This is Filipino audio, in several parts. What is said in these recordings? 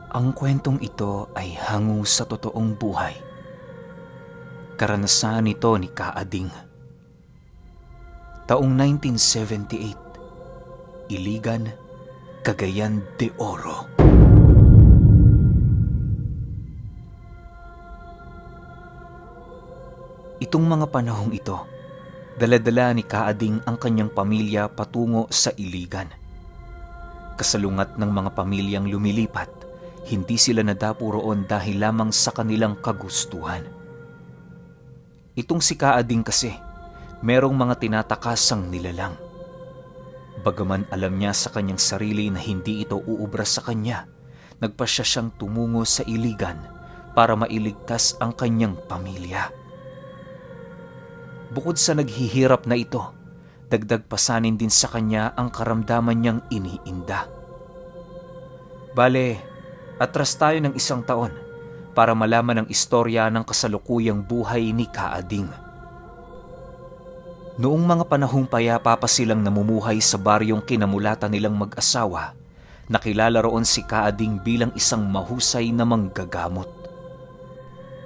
Ang kwentong ito ay hango sa totoong buhay. Karanasan nito ni Kaading. Taong 1978, Iligan, Cagayan de Oro. Itong mga panahong ito, dala-dala ni Kaading ang kanyang pamilya patungo sa Iligan. Kasalungat ng mga pamilyang lumilipat, hindi sila nadapo roon dahil lamang sa kanilang kagustuhan. Itong si Kaading kasi, merong mga tinatakasang nilalang. Bagaman alam niya sa kanyang sarili na hindi ito uubra sa kanya, nagpasya siyang tumungo sa Iligan para mailigtas ang kanyang pamilya. Bukod sa naghihirap na ito, dagdag pasanin din sa kanya ang karamdaman niyang iniinda. Bale, atras tayo ng 1 taon para malaman ang istorya ng kasalukuyang buhay ni Kaading. Noong mga panahong payapa pa silang namumuhay sa baryong kinamulatan nilang mag-asawa, nakilala roon si Kaading bilang isang mahusay na manggagamot.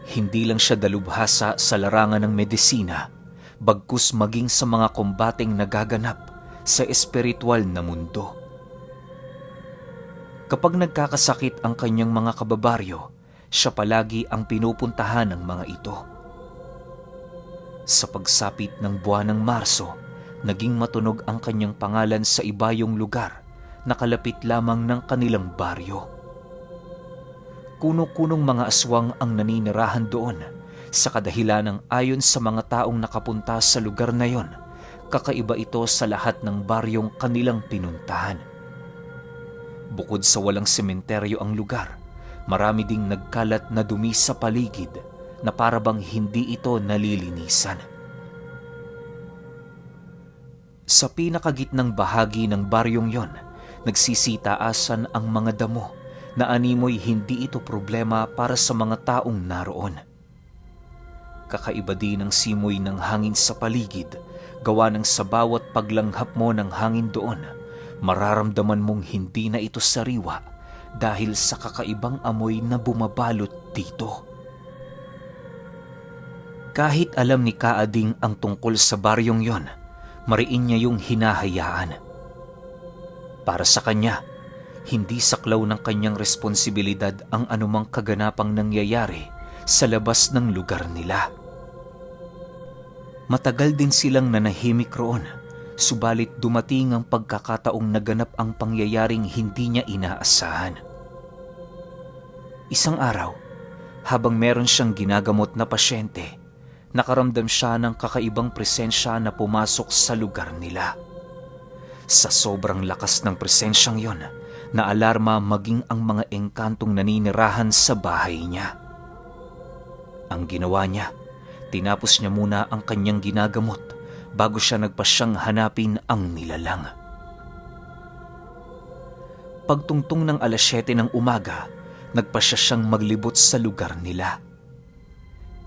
Hindi lang siya dalubhasa sa larangan ng medisina, bagkus maging sa mga kombateng nagaganap sa espiritual na mundo. Kapag nagkakasakit ang kanyang mga kababaryo, siya palagi ang pinupuntahan ng mga ito. Sa pagsapit ng buwan ng Marso, naging matunog ang kanyang pangalan sa ibayong lugar na kalapit lamang ng kanilang baryo. Kuno-kunong mga aswang ang naninirahan doon, sa kadahilan ng ayon sa mga taong nakapunta sa lugar na yon, kakaiba ito sa lahat ng baryong kanilang pinuntahan. Bukod sa walang sementeryo ang lugar, marami ding nagkalat na dumi sa paligid na parabang hindi ito nalilinisan. Sa pinakagitnang bahagi ng baryong yon, nagsisitaasan ang mga damo na animoy hindi ito problema para sa mga taong naroon. Kakaiba din ang simoy ng hangin sa paligid, gawa ng sa bawat paglanghap mo ng hangin doon, mararamdaman mong hindi na ito sariwa dahil sa kakaibang amoy na bumabalot dito. Kahit alam ni Kaading ang tungkol sa baryong yon, mariin niya yung hinahayaan. Para sa kanya, hindi saklaw ng kanyang responsibilidad ang anumang kaganapang nangyayari sa labas ng lugar nila. Matagal din silang nanahimik roon, subalit dumating ang pagkakataong naganap ang pangyayaring hindi niya inaasahan. Isang araw, habang meron siyang ginagamot na pasyente, nakaramdam siya ng kakaibang presensya na pumasok sa lugar nila. Sa sobrang lakas ng presensyang yon, naalarma maging ang mga engkantong naninirahan sa bahay niya. Ang ginawa niya, tinapos niya muna ang kanyang ginagamot bago siya nagpasyang hanapin ang nilalang. Pagtungtong ng 7:00 ng umaga, nagpasya siyang maglibot sa lugar nila.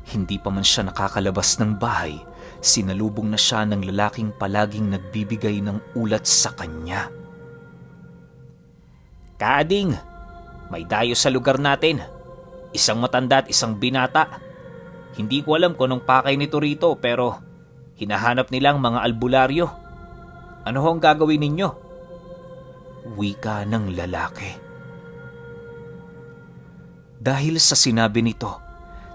Hindi pa man siya nakakalabas ng bahay, sinalubong na siya ng lalaking palaging nagbibigay ng ulat sa kanya. "Kaading, may dayo sa lugar natin. Isang matanda at isang binata. Hindi ko alam kung anong pakay nito rito pero hinahanap nilang mga albularyo. Ano ho ang gagawin ninyo?" Wika ng lalaki. Dahil sa sinabi nito,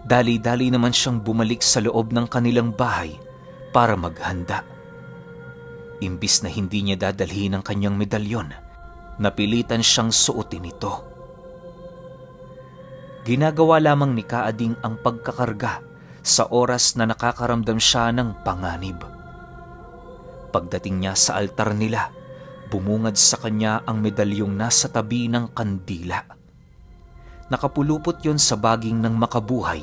dali-dali naman siyang bumalik sa loob ng kanilang bahay para maghanda. Imbis na hindi niya dadalhin ang kanyang medalyon, napilitan siyang suotin ito. Ginagawa lamang ni Kaading ang pagkakarga sa oras na nakakaramdam siya ng panganib. Pagdating niya sa altar nila, bumungad sa kanya ang medalyong nasa tabi ng kandila. Nakapulupot yon sa baging ng makabuhay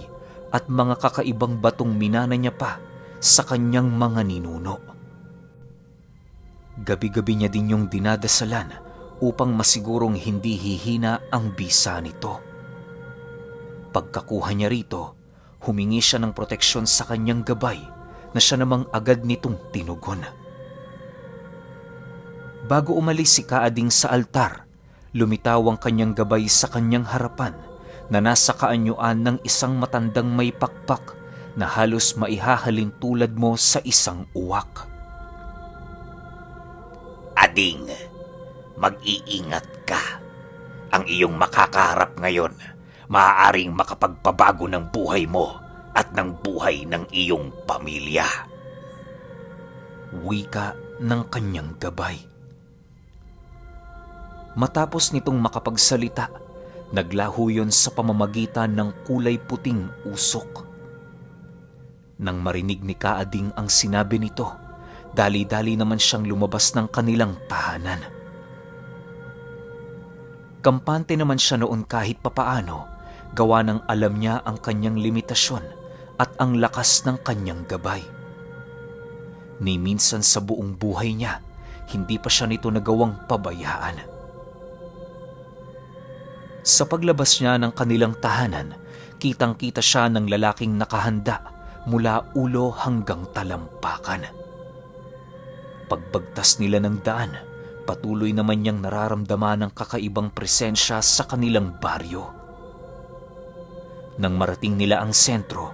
at mga kakaibang batong minana niya pa sa kanyang mga ninuno. Gabi-gabi niya din yung dinadasalan upang masigurong hindi hihina ang bisa nito. Pagkakuha niya rito, humingi siya ng proteksyon sa kanyang gabay na siya namang agad nitong tinugon. Bago umalis si Kaading sa altar, lumitaw ang kanyang gabay sa kanyang harapan na nasa kaanyuan ng isang matandang may pakpak na halos maihahalin tulad mo sa isang uwak. Ading, mag-iingat ka. Ang iyong makakaharap ngayon, maaaring makapagpabago ng buhay mo at ng buhay ng iyong pamilya. Wika ng kanyang gabay. Matapos nitong makapagsalita, naglaho yun sa pamamagitan ng kulay puting usok. Nang marinig ni Kaading ang sinabi nito, dali-dali naman siyang lumabas ng kanilang tahanan. Kampante naman siya noon kahit papaano, gawa ng alam niya ang kanyang limitasyon at ang lakas ng kanyang gabay. Ni minsan sa buong buhay niya, hindi pa siya nito nagawang pabayaan. Sa paglabas niya ng kanilang tahanan, kitang-kita siya ng lalaking nakahanda mula ulo hanggang talampakan. Pagbagtas nila ng daan, patuloy naman niyang nararamdaman ang kakaibang presensya sa kanilang baryo. Nang marating nila ang sentro,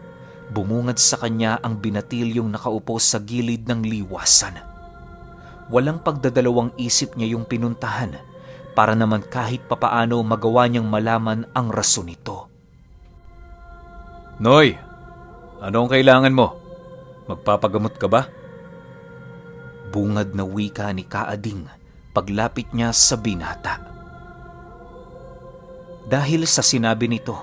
bumungad sa kanya ang binatilyong nakaupo sa gilid ng liwasan. Walang pagdadalawang isip niya yung pinuntahan para naman kahit papaano magawa niyang malaman ang rason nito. Noy, ano ang kailangan mo? Magpapagamot ka ba? Bungad na wika ni Kaading paglapit niya sa binata. Dahil sa sinabi nito,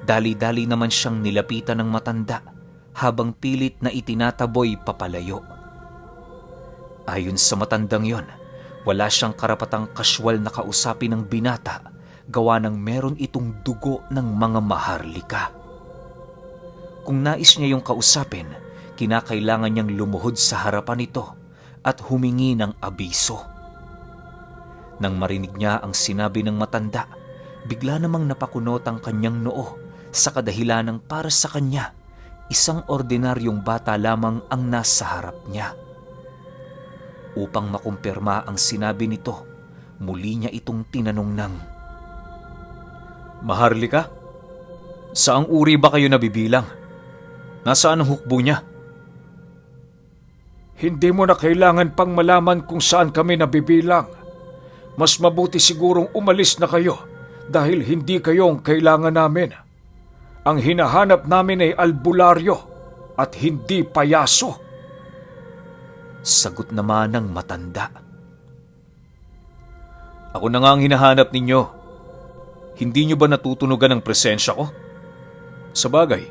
dali-dali naman siyang nilapitan ng matanda habang pilit na itinataboy papalayo. Ayon sa matandang yon, wala siyang karapatang kasywal na kausapin ng binata gawa ng meron itong dugo ng mga maharlika. Kung nais niya yung kausapin, kinakailangan niyang lumuhod sa harapan nito at humingi ng abiso. Nang marinig niya ang sinabi ng matanda, bigla namang napakunot ang kanyang noo sa kadahilanang para sa kanya, isang ordinaryong bata lamang ang nasa harap niya. Upang makumpirma ang sinabi nito, muli niya itong tinanong ng, Maharlika? Saang uri ba kayo nabibilang? Nasaan ang hukbo niya? Hindi mo na kailangan pang malaman kung saan kami nabibilang. Mas mabuti sigurong umalis na kayo dahil hindi kayo ang kailangan namin. Ang hinahanap namin ay albularyo at hindi payaso. Sagot naman ng matanda. Ako na nga ang hinahanap ninyo. Hindi nyo ba natutunugan ang presensya ko? Sa bagay,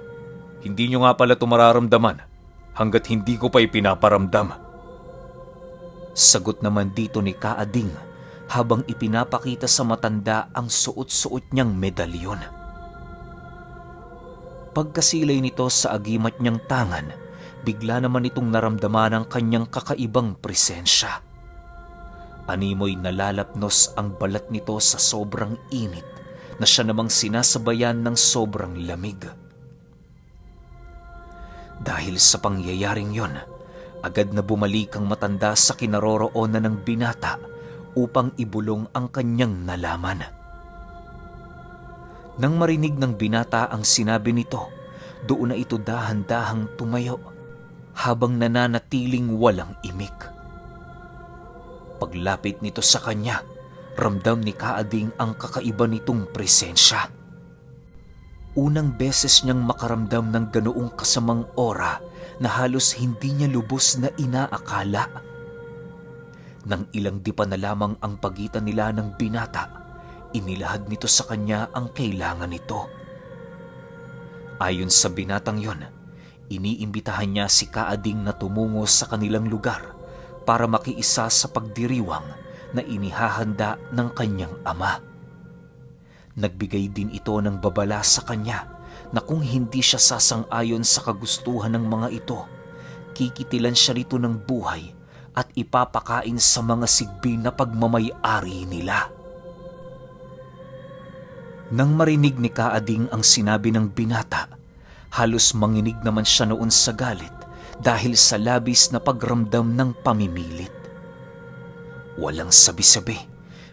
hindi nyo nga pala ito mararamdaman hanggat hindi ko pa ipinaparamdam. Sagot naman dito ni Kaading habang ipinapakita sa matanda ang suot-suot niyang medalyon. Pagkasilay nito sa agimat niyang tangan, bigla naman itong naramdaman ang kanyang kakaibang presensya. Animoy nalalapnos ang balat nito sa sobrang init na siya namang sinasabayan ng sobrang lamig. Dahil sa pangyayaring yon, agad na bumalik ang matanda sa kinaroroonan ng binata upang ibulong ang kanyang nalaman. Nang marinig ng binata ang sinabi nito, doon na ito dahan-dahang tumayo habang nananatiling walang imik. Paglapit nito sa kanya, ramdam ni Kaading ang kakaiba nitong presensya. Unang beses niyang makaramdam ng ganoong kasamang aura na halos hindi niya lubos na inaakala. Nang ilang dipa na lamang ang pagitan nila ng binata, inilahad nito sa kanya ang kailangan nito. Ayon sa binatang yon, iniimbitahan niya si Kaading na tumungo sa kanilang lugar para makiisa sa pagdiriwang na inihahanda ng kanyang ama. Nagbigay din ito ng babala sa kanya na kung hindi siya sasang-ayon sa kagustuhan ng mga ito, kikitilan siya rito ng buhay at ipapakain sa mga sigbi na pagmamay-ari nila. Nang marinig ni Kaading ang sinabi ng binata, halos manginig naman siya noon sa galit dahil sa labis na pagramdam ng pamimilit. Walang sabi-sabi,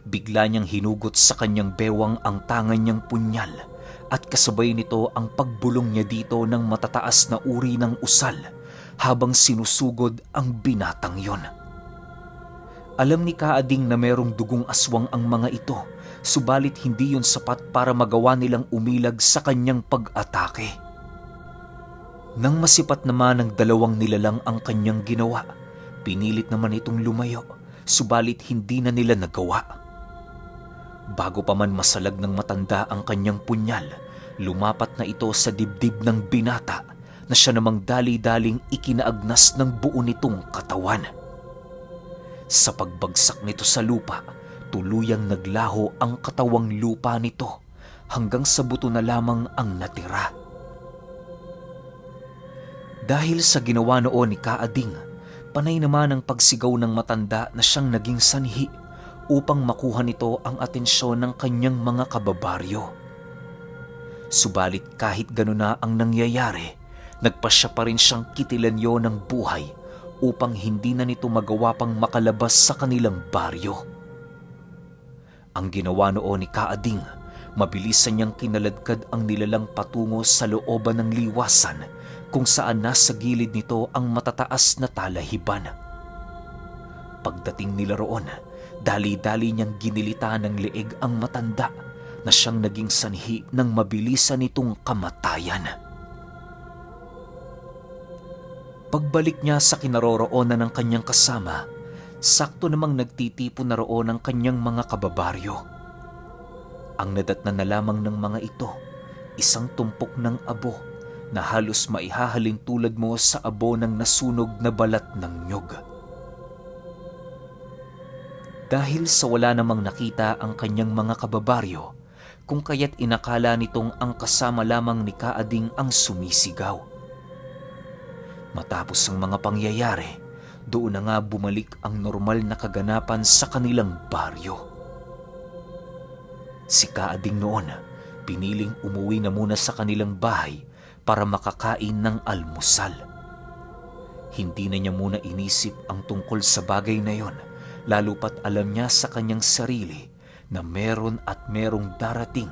Bigla niyang hinugot sa kanyang bewang ang tangan niyang punyal at kasabay nito ang pagbulong niya dito ng matataas na uri ng usal habang sinusugod ang binatang yon. Alam ni Kaading na merong dugong aswang ang mga ito, subalit hindi yon sapat para magawa nilang umilag sa kanyang pag-atake. Nang masipat naman ng dalawang nilalang ang kanyang ginawa, pinilit naman itong lumayo, subalit hindi na nila nagawa. Bago pa man masalag ng matanda ang kanyang punyal, lumapat na ito sa dibdib ng binata na siya namang dali-daling ikinaagnas ng buo nitong katawan. Sa pagbagsak nito sa lupa, tuluyang naglaho ang katawang lupa nito hanggang sa buto na lamang ang natira. Dahil sa ginawa noon ni Kaading, panay naman ang pagsigaw ng matanda na siyang naging sanhi upang makuha nito ang atensyon ng kanyang mga kababaryo. Subalit kahit gano'n na ang nangyayari, nagpasya pa rin siyang kitilan yon ng buhay upang hindi na nito magawa pang makalabas sa kanilang baryo. Ang ginawa noon ni Kaading, mabilisan niyang kinaladkad ang nilalang patungo sa looban ng liwasan kung saan nasa gilid nito ang matataas na talahiban. Pagdating nila roon, dali-dali niyang ginilita ng leeg ang matanda na siyang naging sanhi ng mabilisan nitong kamatayan. Pagbalik niya sa kinaroroonan ng kanyang kasama, sakto namang nagtitipon na roon ang kanyang mga kababaryo. Ang nadatnan na lamang ng mga ito, isang tumpok ng abo na halos maihahalin tulad mo sa abo ng nasunog na balat ng nyog. Dahil sa wala namang nakita ang kanyang mga kababaryo, kung kaya't inakala nitong ang kasama lamang ni Kaading ang sumisigaw. Matapos ang mga pangyayari, doon na nga bumalik ang normal na kaganapan sa kanilang baryo. Si Kaading noon, piniling umuwi na muna sa kanilang bahay para makakain ng almusal. Hindi na niya muna inisip ang tungkol sa bagay na yon, lalo pat alam niya sa kanyang sarili na meron at merong darating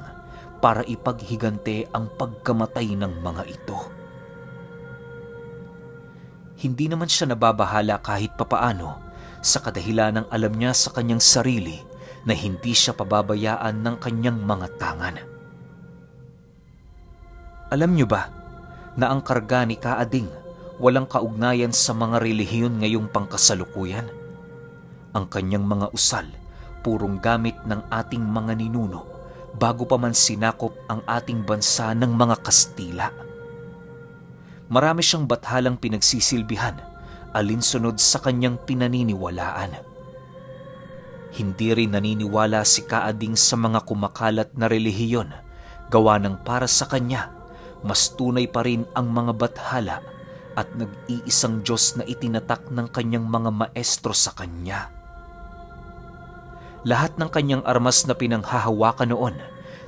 para ipaghigante ang pagkamatay ng mga ito. Hindi naman siya nababahala kahit papaano sa kadahilan ng alam niya sa kanyang sarili na hindi siya pababayaan ng kanyang mga tangan. Alam niyo ba na ang karga ni Kaading walang kaugnayan sa mga relihiyon ngayong pangkasalukuyan? Ang kanyang mga usal, purong gamit ng ating mga ninuno bago pa man sinakop ang ating bansa ng mga Kastila. Marami siyang bathalang pinagsisilbihan, alinsunod sa kanyang pinaniniwalaan. Hindi rin naniniwala si Kaading sa mga kumakalat na relihiyon, gawa ng para sa kanya, mas tunay pa rin ang mga bathala at nag-iisang Diyos na itinatak ng kanyang mga maestro sa kanya. Lahat ng kanyang armas na pinanghahawakan noon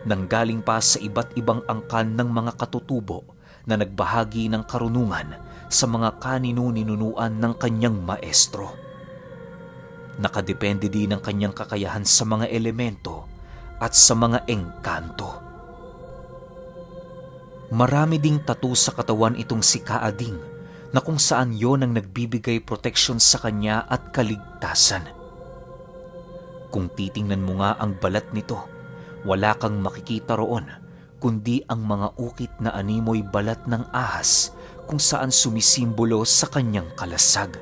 nanggaling pa sa iba't ibang angkan ng mga katutubo na nagbahagi ng karunungan sa mga kaninu-ninunuan ng kanyang maestro. Nakadepende din ang kanyang kakayahan sa mga elemento at sa mga engkanto. Marami ding tattoo sa katawan itong si Kaading na kung saan yon ang nagbibigay proteksyon sa kanya at kaligtasan. Kung titingnan mo nga ang balat nito, wala kang makikita roon kundi ang mga ukit na animoy balat ng ahas kung saan sumisimbolo sa kanyang kalasag.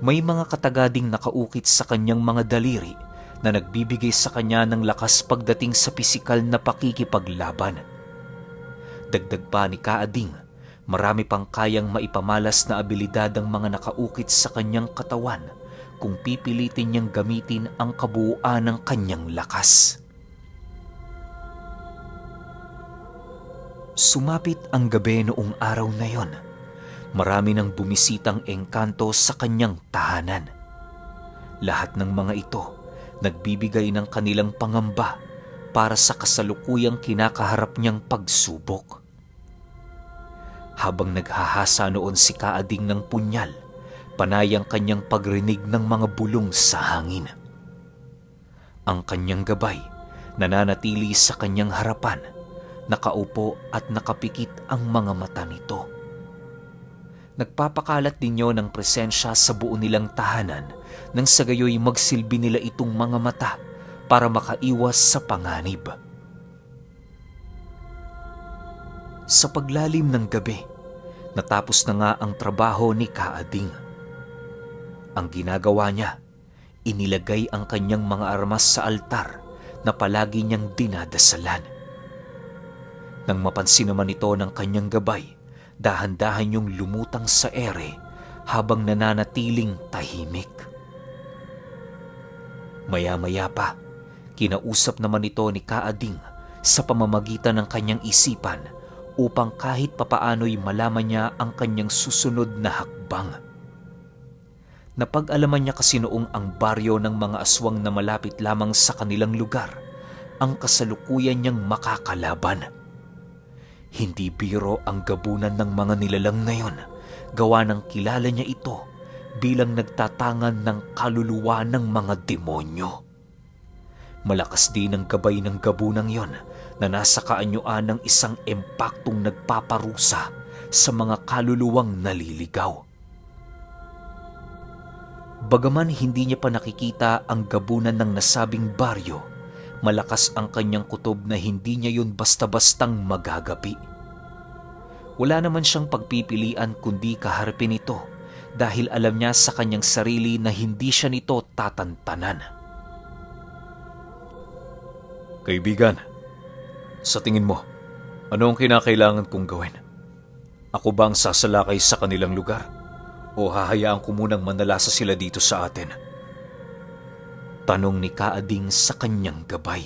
May mga katagading nakaukit sa kanyang mga daliri na nagbibigay sa kanya ng lakas pagdating sa pisikal na pakikipaglaban. Dagdag pa ni Kaading, marami pang kayang maipamalas na abilidad ang mga nakaukit sa kanyang katawan kung pipilitin niyang gamitin ang kabuuan ng kanyang lakas. Sumapit ang gabi noong araw na yon. Marami nang bumisitang engkanto sa kanyang tahanan. Lahat ng mga ito nagbibigay ng kanilang pangamba para sa kasalukuyang kinakaharap niyang pagsubok. Habang naghahasa noon si Kaading ng punyal, panay ang kanyang pagrinig ng mga bulong sa hangin. Ang kanyang gabay nananatili sa kanyang harapan, nakaupo at nakapikit ang mga mata nito. Nagpapakalat din yon ng presensya sa buo nilang tahanan nang sa gayoy magsilbi nila itong mga mata para makaiwas sa panganib. Sa paglalim ng gabi, natapos na nga ang trabaho ni Kaading. Ang ginagawa niya, inilagay ang kanyang mga armas sa altar na palagi niyang dinadasalan. Nang mapansin naman ito ng kanyang gabay, dahan-dahan yung lumutang sa ere habang nananatiling tahimik. Maya-maya pa, kinausap naman ito ni Kaading sa pamamagitan ng kanyang isipan upang kahit papaano'y malaman niya ang kanyang susunod na hakbang. Napag-alaman niya kasi noong ang baryo ng mga aswang na malapit lamang sa kanilang lugar ang kasalukuyan niyang makakalaban. Hindi biro ang gabunan ng mga nilalang na yon, gawa ng kilala niya ito bilang nagtatangan ng kaluluwa ng mga demonyo. Malakas din ang gabay ng gabunang yon na nasa kaanyuan ng isang empaktong nagpaparusa sa mga kaluluwang naliligaw. Bagaman hindi niya pa nakikita ang gabunan ng nasabing baryo, malakas ang kanyang kutob na hindi niya yun basta-bastang magagapi. Wala naman siyang pagpipilian kundi kaharapin ito dahil alam niya sa kanyang sarili na hindi siya nito tatantanan. Kaibigan, sa tingin mo, ano ang kinakailangan kong gawin? Ako ba ang sasalakay sa kanilang lugar? O hahayaan ko munang manalasa sila dito sa atin? Tanong ni Kaading sa kanyang gabay.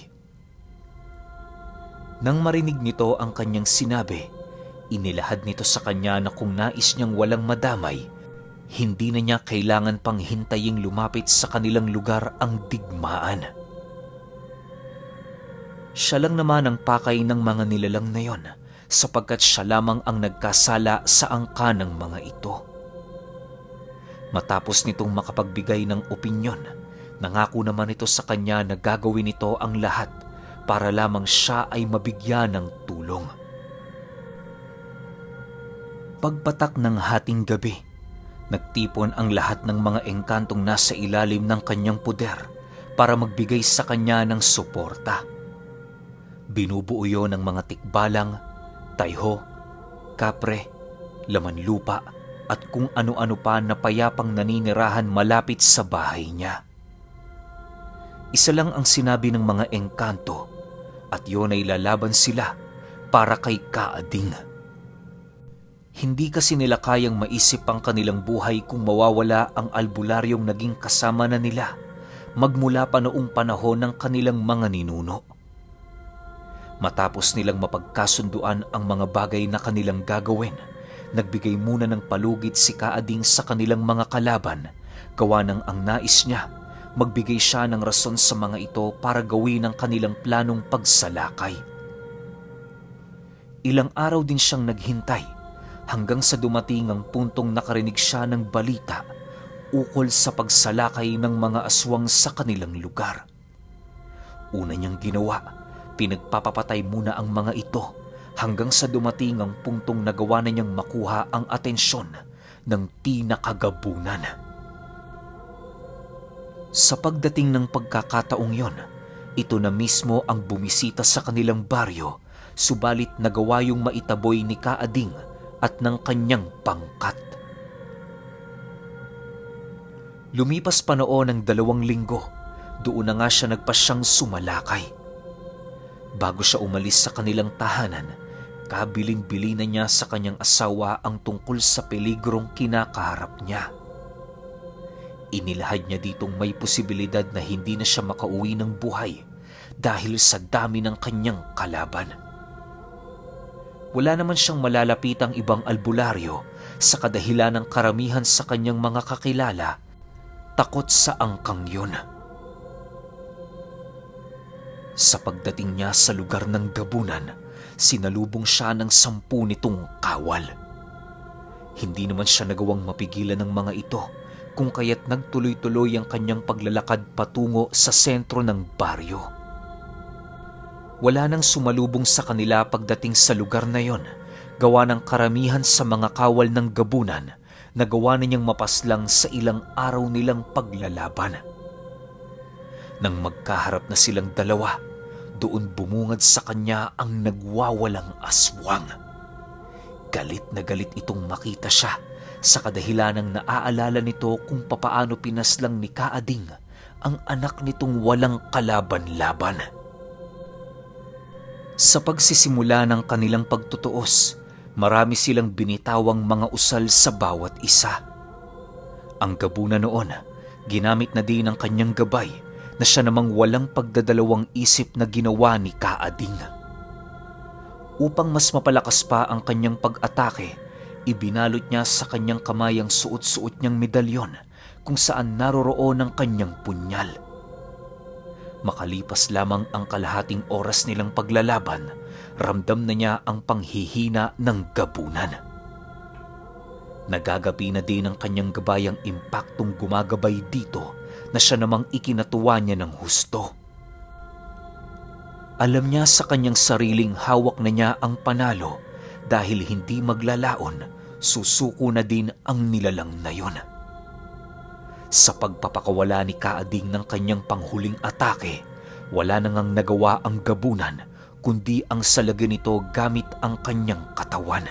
Nang marinig nito ang kanyang sinabi, inilahad nito sa kanya na kung nais niyang walang madamay, hindi na niya kailangan pang hintaying lumapit sa kanilang lugar ang digmaan. Siya lang naman ang pakay ng mga nilalang na yon sapagkat siya lamang ang nagkasala sa angka ng mga ito. Matapos nitong makapagbigay ng opinyon, nangako naman ito sa kanya na gagawin nito ang lahat para lamang siya ay mabigyan ng tulong. Pagpatak ng hating gabi, nagtipon ang lahat ng mga engkantong nasa ilalim ng kanyang puder para magbigay sa kanya ng suporta. Binubuo yon ng mga tikbalang, tayho, kapre, laman lupa at kung ano-ano pa na payapang naninirahan malapit sa bahay niya. Isa lang ang sinabi ng mga engkanto at yon ay lalaban sila para kay Kaading. Hindi kasi nila kayang maisip ang kanilang buhay kung mawawala ang albularyong naging kasama na nila magmula pa noong panahon ng kanilang mga ninuno. Matapos nilang mapagkasunduan ang mga bagay na kanilang gagawin, nagbigay muna ng palugit si Kaading sa kanilang mga kalaban, gawa ng ang nais niya, magbigay siya ng rason sa mga ito para gawin ang kanilang planong pagsalakay. Ilang araw din siyang naghintay hanggang sa dumating ang puntong nakarinig siya ng balita ukol sa pagsalakay ng mga aswang sa kanilang lugar. Una niyang ginawa, pinagpapapatay muna ang mga ito hanggang sa dumating ang puntong nagawa na niyang makuha ang atensyon ng pinakagabunan. Sa pagdating ng pagkakataong yon, ito na mismo ang bumisita sa kanilang baryo, subalit nagawa yung maitaboy ni Kaading at ng kanyang pangkat. Lumipas pa noon ng 2 linggo, doon na nga siya nagpasyang sumalakay. Bago siya umalis sa kanilang tahanan, kabilin-bili na niya sa kanyang asawa ang tungkol sa peligrong kinakaharap niya. Inilahad niya ditong may posibilidad na hindi na siya makauwi ng buhay dahil sa dami ng kanyang kalaban. Wala naman siyang malalapitang ibang albularyo sa kadahilan ng karamihan sa kanyang mga kakilala takot sa angkang yun. Sa pagdating niya sa lugar ng gabunan, sinalubong siya ng 10 nitong kawal. Hindi naman siya nagawang mapigilan ng mga ito, kung kaya't nagtuloy-tuloy ang kanyang paglalakad patungo sa sentro ng baryo. Wala nang sumalubong sa kanila pagdating sa lugar na yon, gawa ng karamihan sa mga kawal ng gabunan na gawa na niyang mapaslang sa ilang araw nilang paglalaban. Nang magkaharap na silang dalawa, doon bumungad sa kanya ang nagwawalang aswang. Galit na galit itong makita siya sa kadahilanang naaalala nito kung papaano pinaslang ni Kaading ang anak nitong walang kalaban-laban. Sa pagsisimula ng kanilang pagtutuos, marami silang binitawang mga usal sa bawat isa. Ang gabunan noon, ginamit na din ang kanyang gabay na siya namang walang pagdadalawang isip na ginawa ni Kaading. Upang mas mapalakas pa ang kanyang pag-atake, ibinalot niya sa kanyang kamay ang suot-suot niyang medalyon kung saan naroroon ang kanyang punyal. Makalipas lamang ang kalahating oras nilang paglalaban, ramdam na niya ang panghihina ng gabunan. Nagagabi na din ang kanyang gabayang impaktong gumagabay dito na siya namang ikinatuwa niya ng husto. Alam niya sa kanyang sariling hawak na niya ang panalo dahil hindi maglalaon, susuko na din ang nilalang na yon. Sa pagpapakawala ni Kaading ng kanyang panghuling atake, wala nang nagawa ang gabunan kundi ang salagin nito gamit ang kanyang katawan.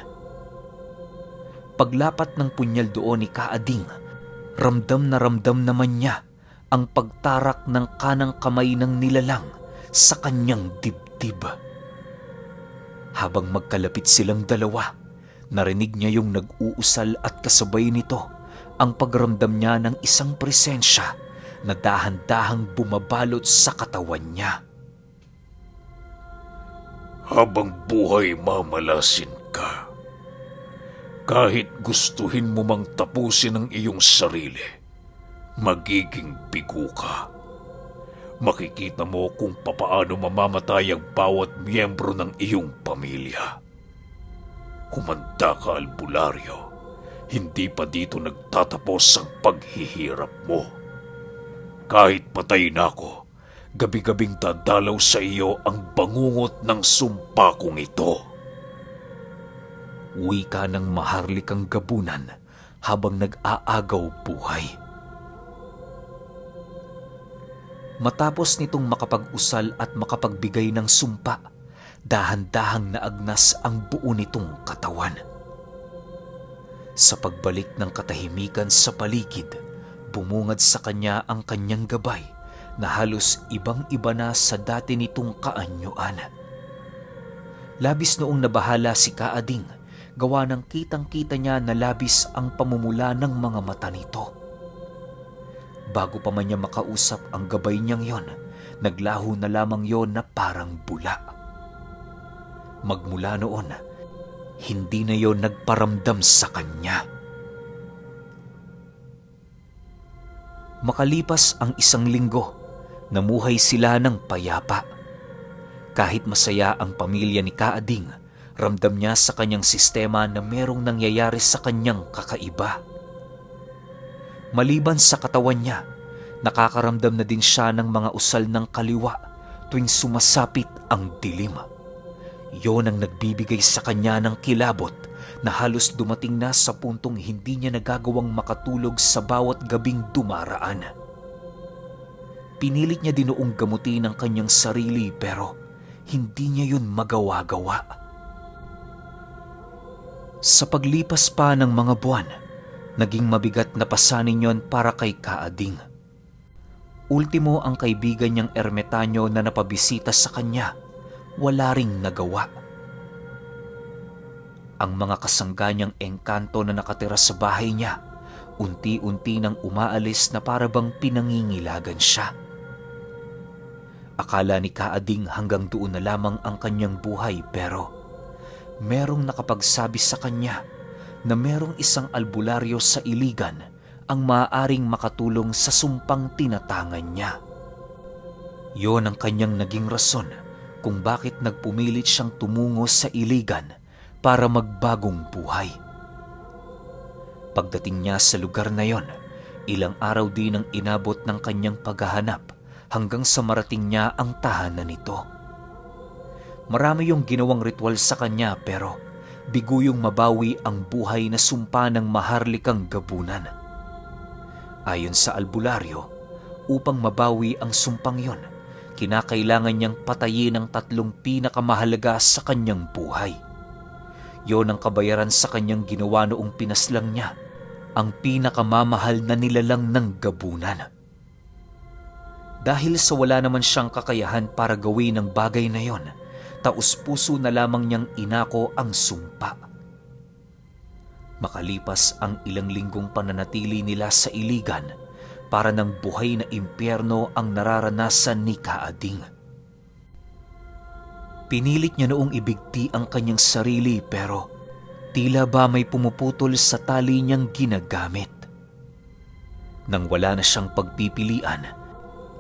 Paglapat ng punyal doon ni Kaading, ramdam naman niya ang pagtarak ng kanang kamay ng nilalang sa kanyang dibdib. Habang magkalapit silang dalawa, narinig niya yung nag-uusal at kasabay nito ang pagramdam niya ng isang presensya na dahan-dahang bumabalot sa katawan niya. Habang buhay mamalasin ka, kahit gustuhin mo mang tapusin ang iyong sarili, magiging bigo ka. Makikita mo kung papaano mamamatay ang bawat miyembro ng iyong pamilya. Humanda ka, albularyo. Hindi pa dito nagtatapos ang paghihirap mo. Kahit patay na ako, gabi-gabing dadalaw sa iyo ang bangungot ng sumpa kong ito. Wika ng maharlikang gabunan habang nag-aagaw buhay. Matapos nitong makapag-usal at makapagbigay ng sumpa, dahan-dahang naagnas ang buo nitong katawan. Sa pagbalik ng katahimikan sa paligid, bumungad sa kanya ang kanyang gabay na halos ibang-iba na sa dati nitong kaanyuan. Labis noong nabahala si Kaading, gawa ng kitang-kita niya na labis ang pamumula ng mga mata nito. Bago pa man niya makausap ang gabay niyang yon, naglaho na lamang yon na parang bula. Magmula noon, hindi na yon nagparamdam sa kanya. Makalipas ang 1 linggo, namuhay sila ng payapa. Kahit masaya ang pamilya ni Kaading, ramdam niya sa kanyang sistema na merong nangyayari sa kanyang kakaiba. Maliban sa katawan niya, nakakaramdam na din siya ng mga usal ng kaliwa tuwing sumasapit ang dilim. Yon ang nagbibigay sa kanya ng kilabot na halos dumating na sa puntong hindi niya nagagawang makatulog sa bawat gabing dumaraan. Pinilit niya din noong gamutin ang kanyang sarili pero hindi niya yun magawa-gawa. Sa paglipas pa ng mga buwan, naging mabigat na pasanin yon para kay Kaading. Ultimo ang kaibigan niyang ermetanyo na napabisita sa kanya, wala ring nagawa. Ang mga kasangga niyang engkanto na nakatira sa bahay niya, unti-unti nang umaalis na para bang pinangingilagan siya. Akala ni Kaading hanggang doon na lamang ang kanyang buhay pero merong nakapagsabi sa kanya na merong isang albularyo sa Iligan ang maaaring makatulong sa sumpang tinatangan niya. Yon ang kanyang naging rason kung bakit nagpumilit siyang tumungo sa Iligan para magbagong buhay. Pagdating niya sa lugar na yon, Ilang araw din ang inabot ng kanyang paghahanap hanggang sa marating niya ang tahanan nito. Marami yung ginawang ritual sa kanya pero bigo yung mabawi ang buhay na sumpa ng maharlikang gabunan. Ayon sa albularyo, upang mabawi ang sumpang yon, kinakailangan niyang patayin ang 3 pinakamahalaga sa kanyang buhay. Yon ang kabayaran sa kanyang ginawa noong pinaslang niya ang pinakamamahal na nilalang ng gabunan. Dahil sa wala naman siyang kakayahan para gawin ang bagay na yon, taus-puso na lamang niyang inako ang sumpa. Makalipas ang ilang linggong pananatili nila sa iligan, para ng buhay na impyerno ang nararanasan ni Kaading. Pinilit niya noong ibigti ang kanyang sarili pero tila ba may pumuputol sa tali niyang ginagamit. Nang wala na siyang pagpipilian,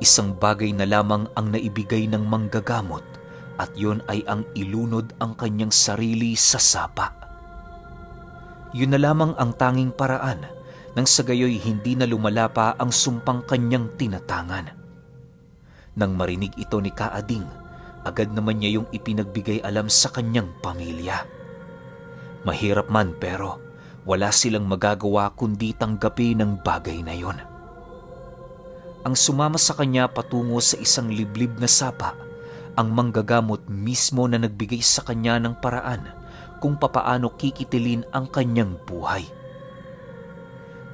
isang bagay na lamang ang naibigay ng manggagamot at yon ay ang ilunod ang kanyang sarili sa sapa. Yun na lamang ang tanging paraan nang sa gayoy hindi na lumala pa ang sumpang kanyang tinatangan. Nang marinig ito ni Kaading, agad naman niya yung ipinagbigay alam sa kanyang pamilya. Mahirap man pero wala silang magagawa kundi tanggapin ang bagay na yon. Ang sumama sa kanya patungo sa isang liblib na sapa, ang manggagamot mismo na nagbigay sa kanya ng paraan kung papaano kikitilin ang kanyang buhay.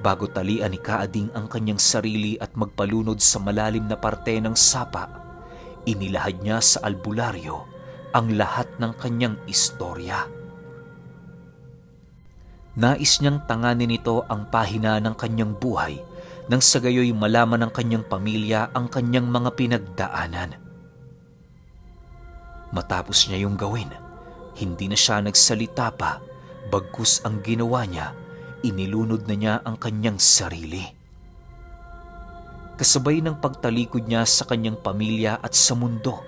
Bago talian ni Kaading ang kanyang sarili at magpalunod sa malalim na parte ng sapa, inilahad niya sa albularyo ang lahat ng kanyang istorya. Nais niyang tanganin nito ang pahina ng kanyang buhay nang sa gayoy malaman ng kanyang pamilya ang kanyang mga pinagdaanan. Matapos niya yung gawin, hindi na siya nagsalita pa, bagkus ang ginawa niya, inilunod na niya ang kanyang sarili. Kasabay ng pagtalikod niya sa kanyang pamilya at sa mundo,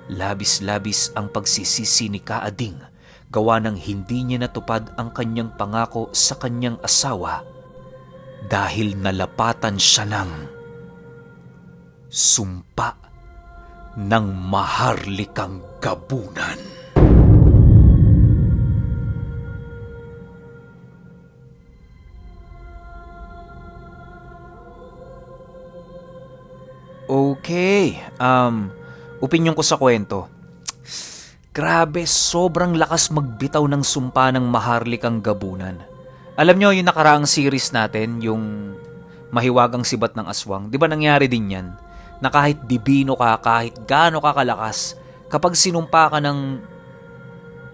labis-labis ang pagsisisi ni Kaading gawa ng hindi niya natupad ang kanyang pangako sa kanyang asawa dahil nalapatan siya ng sumpa ng maharlikang gabunan. Okay, opinyon ko sa kwento. Grabe, sobrang lakas magbitaw ng sumpa ng maharlikang gabunan. Alam nyo, yung nakaraang series natin, yung Mahiwagang Sibat ng Aswang, di ba nangyari din yan? Na kahit dibino ka, kahit gaano ka kalakas, kapag sinumpa ka ng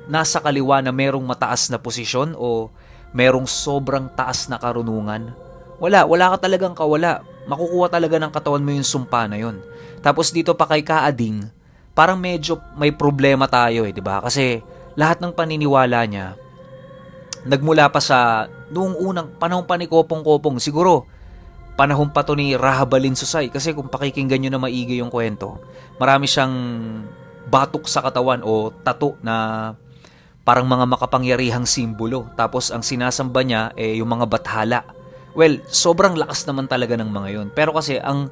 nasa kaliwa na merong mataas na posisyon o merong sobrang taas na karunungan, wala ka talagang kawala. Makukuha talaga ng katawan mo yung sumpa na yun. Tapos dito pa kay Kaading, parang medyo may problema tayo di ba? Kasi lahat ng paniniwala niya, nagmula pa sa noong unang panahon pa ni Kopong-Kopong, siguro panahon pa to ni Rahabalin Susay. Kasi kung pakikinggan nyo na maigi yung kwento, marami siyang batok sa katawan o tattoo na parang mga makapangyarihang simbolo. Tapos ang sinasamba niya yung mga bathala. Well, sobrang lakas naman talaga ng mga yon. Pero kasi ang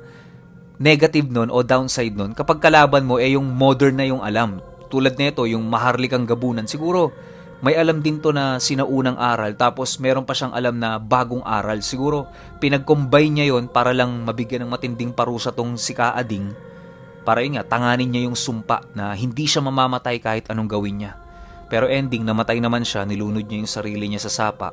negative nun o downside nun, kapag kalaban mo yung modern na yung alam. Tulad nito, yung maharlikang gabunan. Siguro may alam din to na sinaunang aral, tapos meron pa siyang alam na bagong aral. Siguro pinag-combine niya yon para lang mabigyan ng matinding parusa tong si Kaading, para yun nga, tanganin niya yung sumpa na hindi siya mamamatay kahit anong gawin niya. Pero ending, namatay naman siya, nilunod niya yung sarili niya sa sapa.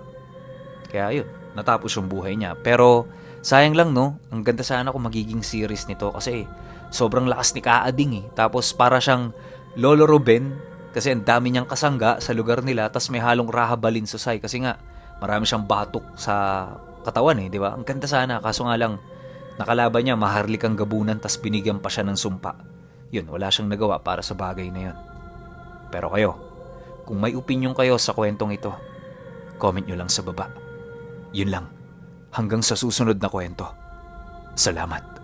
Kaya yun, natapos yung buhay niya. Pero sayang lang no, ang ganda sana kung magiging series nito kasi sobrang lakas ni Kaading Tapos para siyang Lolo Ruben kasi ang dami niyang kasangga sa lugar nila, tas may halong Rahabalin Susay kasi nga marami siyang batok sa katawan di ba? Ang ganda sana, kaso nga lang nakalaban niya maharlikang gabunan tas binigyan pa siya ng sumpa. Yun, wala siyang nagawa para sa bagay na yun. Pero kayo, kung may opinion kayo sa kwentong ito, comment nyo lang sa baba. Yun lang. Hanggang sa susunod na kwento. Salamat.